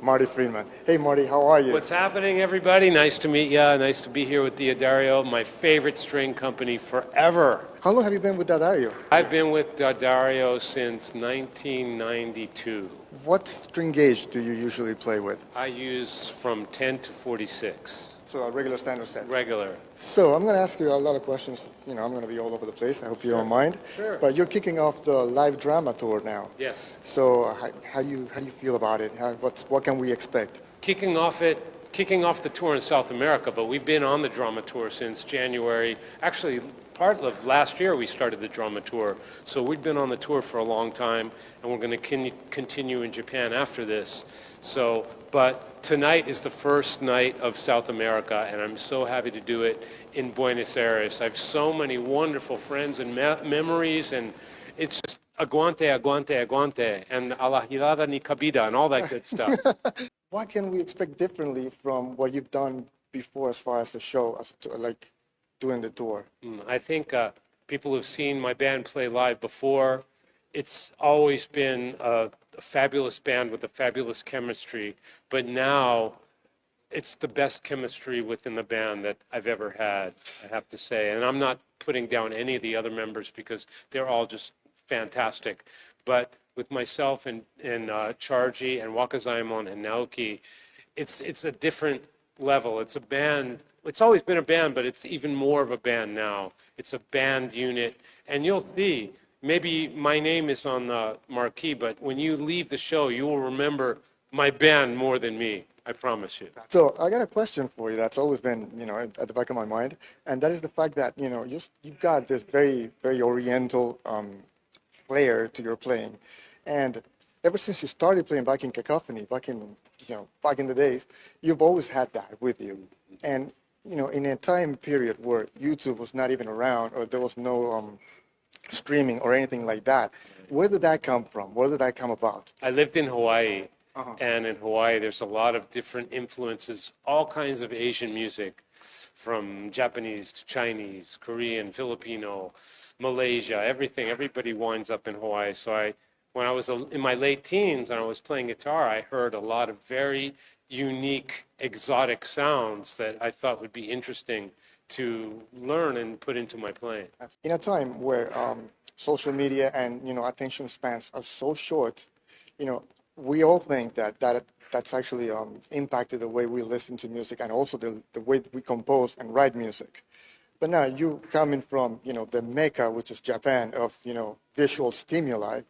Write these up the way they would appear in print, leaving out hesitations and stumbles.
Marty Friedman. Hey Marty, how are you? What's happening, everybody? Nice to meet you. Nice to be here with Diodario, my favorite string company forever. How long have you been with Diodario? I've been with Diodario since 1992. What string gauge do you usually play with? I use from 10 to 46. So a regular standard set. Regular. So I'm going to ask you a lot of questions. You know, I'm going to be all over the place. I hope you don't mind. Sure. But you're kicking off the live drama tour now. Yes. So how do you feel about it? What can we expect? Kicking off the tour in South America, but we've been on the drama tour since January. Actually, part of last year we started the drama tour. So we've been on the tour for a long time, and we're going to continue in Japan after this. So, but tonight is the first night of South America, and I'm so happy to do it in Buenos Aires. I have so many wonderful friends and memories, and it's just aguante, aguante, aguante, and a la girada ni cabida, and all that good stuff. What can we expect differently from what you've done before as far as the show, like doing the tour? I think people who've seen my band play live before, it's always been a fabulous band with a fabulous chemistry, but now it's the best chemistry within the band that I've ever had, I have to say. And I'm not putting down any of the other members because they're all just fantastic. But with myself and Chargy and Wakazaimon and Naoki, it's a different level. It's a band. It's always been a band, but it's even more of a band now. It's a band unit. And you'll see, maybe my name is on the marquee, but when you leave the show, you will remember my band more than me. I promise you. So I got a question for you that's always been, you know, at the back of my mind, and that is the fact that, you know, you've got this very, very oriental flair to your playing. And ever since you started playing back in Cacophony, back in the days, you've always had that with you. And, you know, in a time period where YouTube was not even around or there was no streaming or anything like that, where did that come from? Where did that come about? I lived in Hawaii, and in Hawaii there's a lot of different influences, all kinds of Asian music, from Japanese to Chinese, Korean, Filipino, Malaysia, everything. Everybody winds up in Hawaii. So when I was in my late teens and I was playing guitar, I heard a lot of very unique, exotic sounds that I thought would be interesting to learn and put into my playing. In a time where social media and, you know, attention spans are so short, you know, we all think that's actually impacted the way we listen to music and also the way we compose and write music. But now you coming from, you know, the mecca, which is Japan, of, you know, visual stimuli,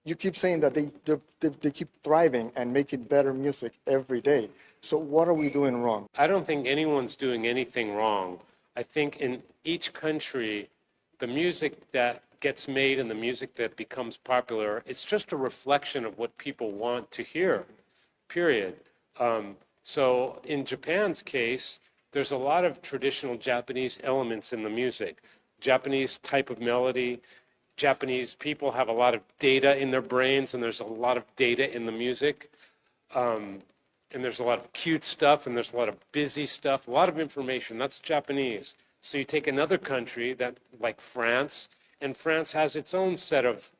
you keep saying that they keep thriving and making better music every day. So what are we doing wrong? I don't think anyone's doing anything wrong. I think in each country, the music that gets made and the music that becomes popular, it's just a reflection of what people want to hear, period. So in Japan's case, there's a lot of traditional Japanese elements in the music. Japanese type of melody. Japanese people have a lot of data in their brains, and there's a lot of data in the music. And there's a lot of cute stuff, and there's a lot of busy stuff, a lot of information. That's Japanese. So you take another country like France, and France has its own set of,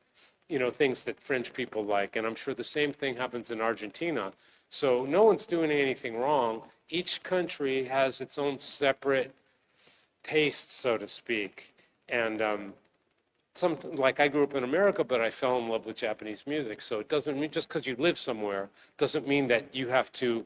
you know, things that French people like. And I'm sure the same thing happens in Argentina. So no one's doing anything wrong. Each country has its own separate taste, so to speak. And like I grew up in America, but I fell in love with Japanese music. So it doesn't mean just because you live somewhere doesn't mean that you have to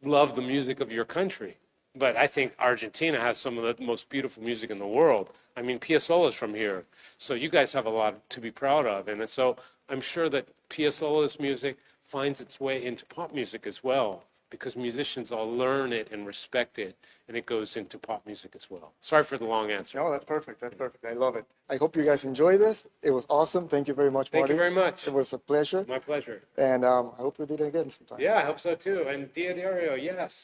love the music of your country. But I think Argentina has some of the most beautiful music in the world. I mean, Piazzola's from here. So you guys have a lot to be proud of. And so I'm sure that Piazzola's music finds its way into pop music as well, because musicians all learn it and respect it, and it goes into pop music as well. Sorry for the long answer. No, that's perfect. That's perfect. I love it. I hope you guys enjoy this. It was awesome. Thank you very much, Marty. Thank you very much. It was a pleasure. My pleasure. And I hope we did it again sometime. Yeah, I hope so too. And Diodario, yes.